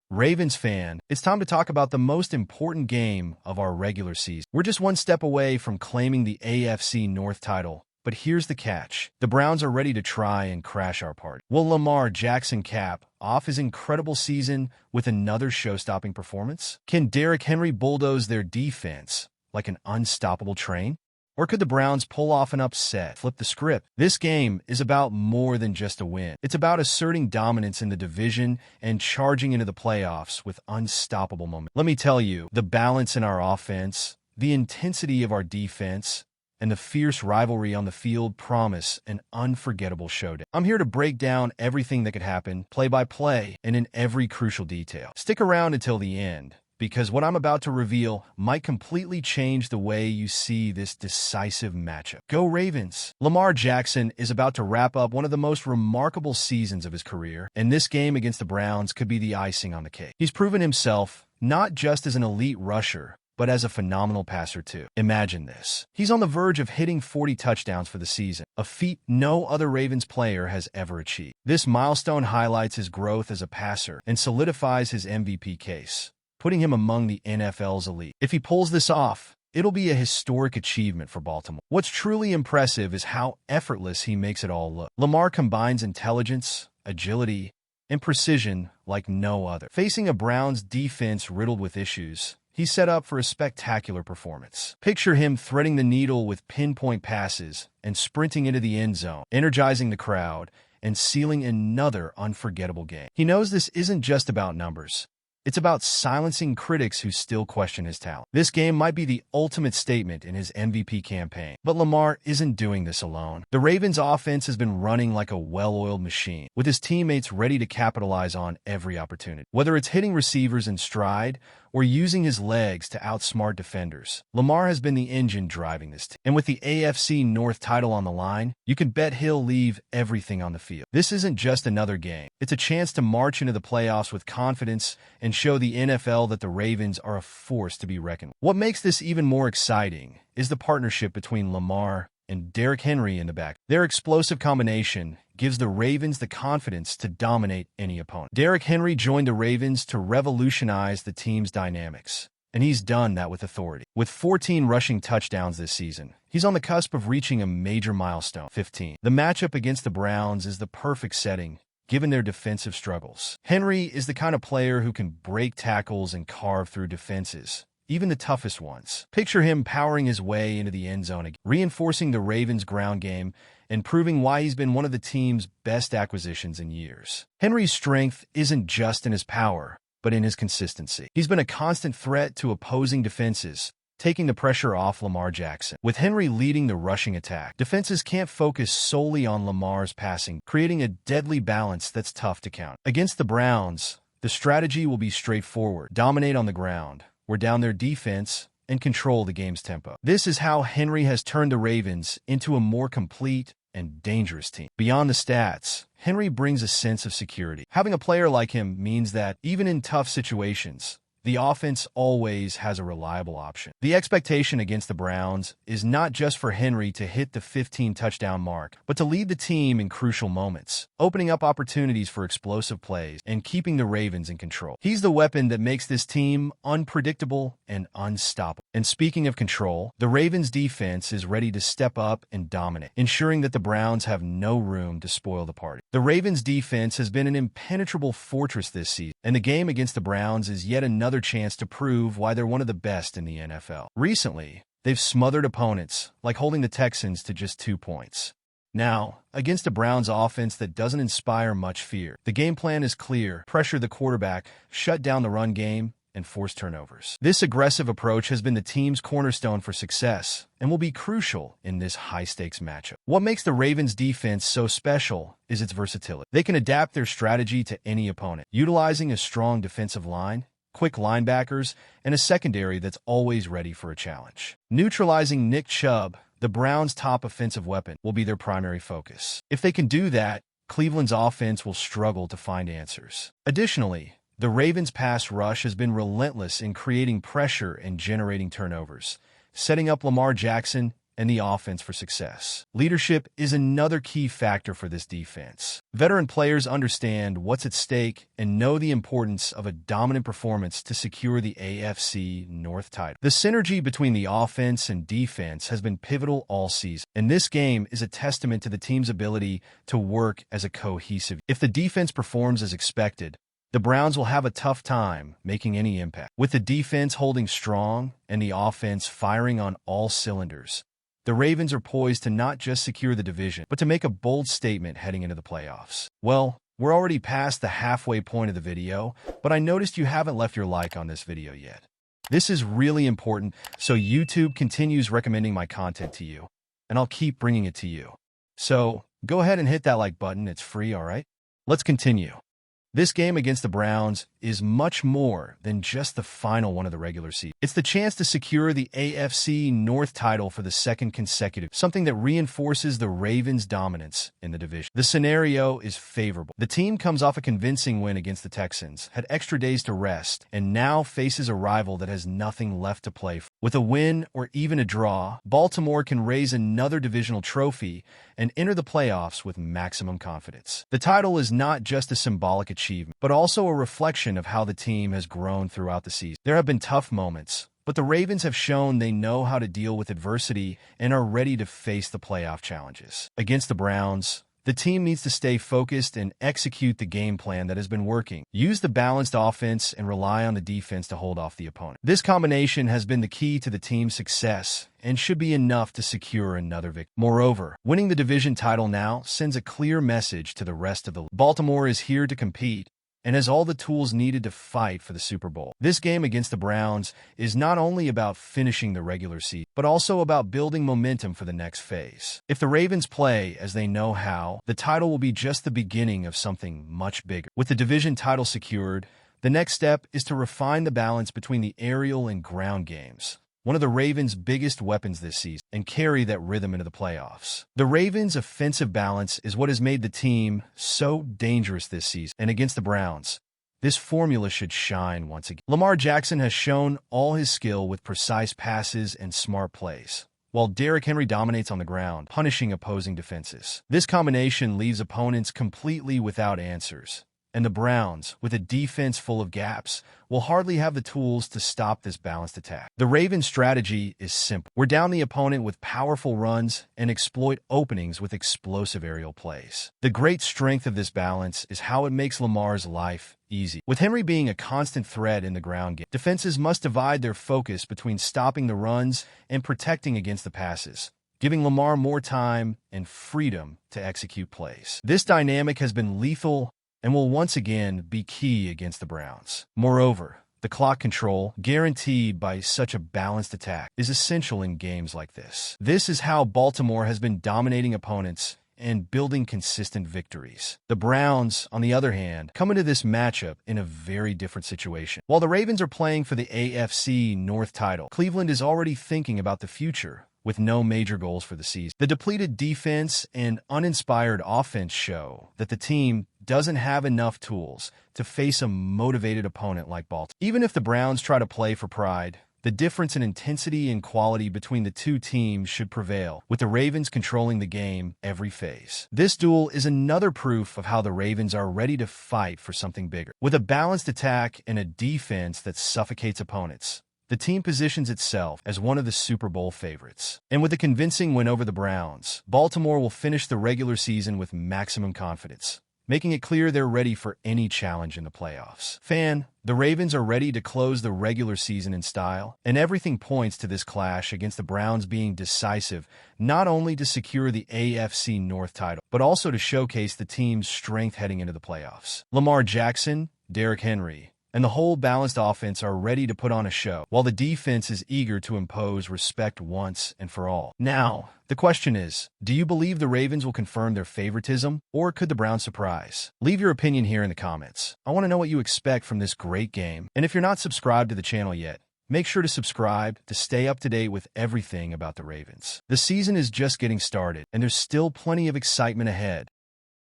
Ravens fan, it's time to talk about the most important game of our regular season. We're just one step away from claiming the AFC North title, but here's the catch. The Browns are ready to try and crash our party. Will Lamar Jackson cap off his incredible season with another show-stopping performance? Can Derrick Henry bulldoze their defense like an unstoppable train? Or could the Browns pull off an upset, flip the script? This game is about more than just a win. It's about asserting dominance in the division and charging into the playoffs with unstoppable momentum. Let me tell you, the balance in our offense, the intensity of our defense, and the fierce rivalry on the field promise an unforgettable showdown. I'm here to break down everything that could happen, play by play, and in every crucial detail. Stick around until the end, because what I'm about to reveal might completely change the way you see this decisive matchup. Go Ravens! Lamar Jackson is about to wrap up one of the most remarkable seasons of his career, and this game against the Browns could be the icing on the cake. He's proven himself not just as an elite rusher, but as a phenomenal passer too. Imagine this. He's on the verge of hitting 40 touchdowns for the season, a feat no other Ravens player has ever achieved. This milestone highlights his growth as a passer and solidifies his MVP case, putting him among the NFL's elite. If he pulls this off, it'll be a historic achievement for Baltimore. What's truly impressive is how effortless he makes it all look. Lamar combines intelligence, agility, and precision like no other. Facing a Browns defense riddled with issues, he's set up for a spectacular performance. Picture him threading the needle with pinpoint passes and sprinting into the end zone, energizing the crowd and sealing another unforgettable game. He knows this isn't just about numbers. It's about silencing critics who still question his talent. This game might be the ultimate statement in his MVP campaign. But Lamar isn't doing this alone. The Ravens' offense has been running like a well-oiled machine, with his teammates ready to capitalize on every opportunity. Whether it's hitting receivers in stride or using his legs to outsmart defenders, Lamar has been the engine driving this team. And with the AFC North title on the line, you can bet he'll leave everything on the field. This isn't just another game. It's a chance to march into the playoffs with confidence and show the NFL that the Ravens are a force to be reckoned with. What makes this even more exciting is the partnership between Lamar and Derrick Henry in the back. Their explosive combination gives the Ravens the confidence to dominate any opponent. Derrick Henry joined the Ravens to revolutionize the team's dynamics, and he's done that with authority. With 14 rushing touchdowns this season, he's on the cusp of reaching a major milestone, 15. The matchup against the Browns is the perfect setting, given their defensive struggles. Henry is the kind of player who can break tackles and carve through defenses, even the toughest ones. Picture him powering his way into the end zone again, reinforcing the Ravens' ground game and proving why he's been one of the team's best acquisitions in years. Henry's strength isn't just in his power, but in his consistency. He's been a constant threat to opposing defenses, taking the pressure off Lamar Jackson. With Henry leading the rushing attack, defenses can't focus solely on Lamar's passing, creating a deadly balance that's tough to count. Against the Browns, the strategy will be straightforward: dominate on the ground, wear down their defense, and control the game's tempo. This is how Henry has turned the Ravens into a more complete and dangerous team. Beyond the stats, Henry brings a sense of security. Having a player like him means that, even in tough situations, the offense always has a reliable option. The expectation against the Browns is not just for Henry to hit the 15-touchdown mark, but to lead the team in crucial moments, opening up opportunities for explosive plays and keeping the Ravens in control. He's the weapon that makes this team unpredictable and unstoppable. And speaking of control, the Ravens' defense is ready to step up and dominate, ensuring that the Browns have no room to spoil the party. The Ravens' defense has been an impenetrable fortress this season, and the game against the Browns is yet another chance to prove why they're one of the best in the NFL. Recently, they've smothered opponents, like holding the Texans to just 2 points. Now, against a Browns offense that doesn't inspire much fear, the game plan is clear: pressure the quarterback, shut down the run game, and force turnovers. This aggressive approach has been the team's cornerstone for success and will be crucial in this high-stakes matchup. What makes the Ravens' defense so special is its versatility. They can adapt their strategy to any opponent, utilizing a strong defensive line, quick linebackers, and a secondary that's always ready for a challenge. Neutralizing Nick Chubb, the Browns' top offensive weapon, will be their primary focus. If they can do that, Cleveland's offense will struggle to find answers. Additionally, the Ravens' pass rush has been relentless in creating pressure and generating turnovers, setting up Lamar Jackson and the offense for success. Leadership is another key factor for this defense. Veteran players understand what's at stake and know the importance of a dominant performance to secure the AFC North title. The synergy between the offense and defense has been pivotal all season, and this game is a testament to the team's ability to work as a cohesive. If the defense performs as expected, the Browns will have a tough time making any impact. With the defense holding strong and the offense firing on all cylinders, the Ravens are poised to not just secure the division, but to make a bold statement heading into the playoffs. Well, we're already past the halfway point of the video, but I noticed you haven't left your like on this video yet. This is really important, so YouTube continues recommending my content to you, and I'll keep bringing it to you. So, go ahead and hit that like button. It's free, all right? Let's continue. This game against the Browns is much more than just the final one of the regular season. It's the chance to secure the AFC North title for the second consecutive, something that reinforces the Ravens' dominance in the division. The scenario is favorable. The team comes off a convincing win against the Texans, had extra days to rest, and now faces a rival that has nothing left to play for. With a win or even a draw, Baltimore can raise another divisional trophy and enter the playoffs with maximum confidence. The title is not just a symbolic achievement, but also a reflection of how the team has grown throughout the season. There have been tough moments, but the Ravens have shown they know how to deal with adversity and are ready to face the playoff challenges. Against the Browns, the team needs to stay focused and execute the game plan that has been working. Use the balanced offense and rely on the defense to hold off the opponent. This combination has been the key to the team's success and should be enough to secure another victory. Moreover, winning the division title now sends a clear message to the rest of the league. Baltimore is here to compete and has all the tools needed to fight for the Super Bowl. This game against the Browns is not only about finishing the regular season, but also about building momentum for the next phase. If the Ravens play as they know how, the title will be just the beginning of something much bigger. With the division title secured, the next step is to refine the balance between the aerial and ground games, one of the Ravens' biggest weapons this season, and carry that rhythm into the playoffs. The Ravens' offensive balance is what has made the team so dangerous this season, and against the Browns, this formula should shine once again. Lamar Jackson has shown all his skill with precise passes and smart plays, while Derrick Henry dominates on the ground, punishing opposing defenses. This combination leaves opponents completely without answers, and the Browns, with a defense full of gaps, will hardly have the tools to stop this balanced attack. The Ravens' strategy is simple. Wear down the opponent with powerful runs and exploit openings with explosive aerial plays. The great strength of this balance is how it makes Lamar's life easy. With Henry being a constant threat in the ground game, defenses must divide their focus between stopping the runs and protecting against the passes, giving Lamar more time and freedom to execute plays. This dynamic has been lethal and will once again be key against the Browns. Moreover, the clock control, guaranteed by such a balanced attack, is essential in games like this. This is how Baltimore has been dominating opponents and building consistent victories. The Browns, on the other hand, come into this matchup in a very different situation. While the Ravens are playing for the AFC North title, Cleveland is already thinking about the future, with no major goals for the season. The depleted defense and uninspired offense show that the team doesn't have enough tools to face a motivated opponent like Baltimore. Even if the Browns try to play for pride, the difference in intensity and quality between the two teams should prevail, with the Ravens controlling the game every phase. This duel is another proof of how the Ravens are ready to fight for something bigger. With a balanced attack and a defense that suffocates opponents, the team positions itself as one of the Super Bowl favorites. And with a convincing win over the Browns, Baltimore will finish the regular season with maximum confidence, making it clear they're ready for any challenge in the playoffs. The Ravens are ready to close the regular season in style, and everything points to this clash against the Browns being decisive, not only to secure the AFC North title, but also to showcase the team's strength heading into the playoffs. Lamar Jackson, Derrick Henry, and the whole balanced offense are ready to put on a show, while the defense is eager to impose respect once and for all. Now, the question is, do you believe the Ravens will confirm their favoritism, or could the Browns surprise? Leave your opinion here in the comments. I want to know what you expect from this great game, and if you're not subscribed to the channel yet, make sure to subscribe to stay up to date with everything about the Ravens. The season is just getting started, and there's still plenty of excitement ahead.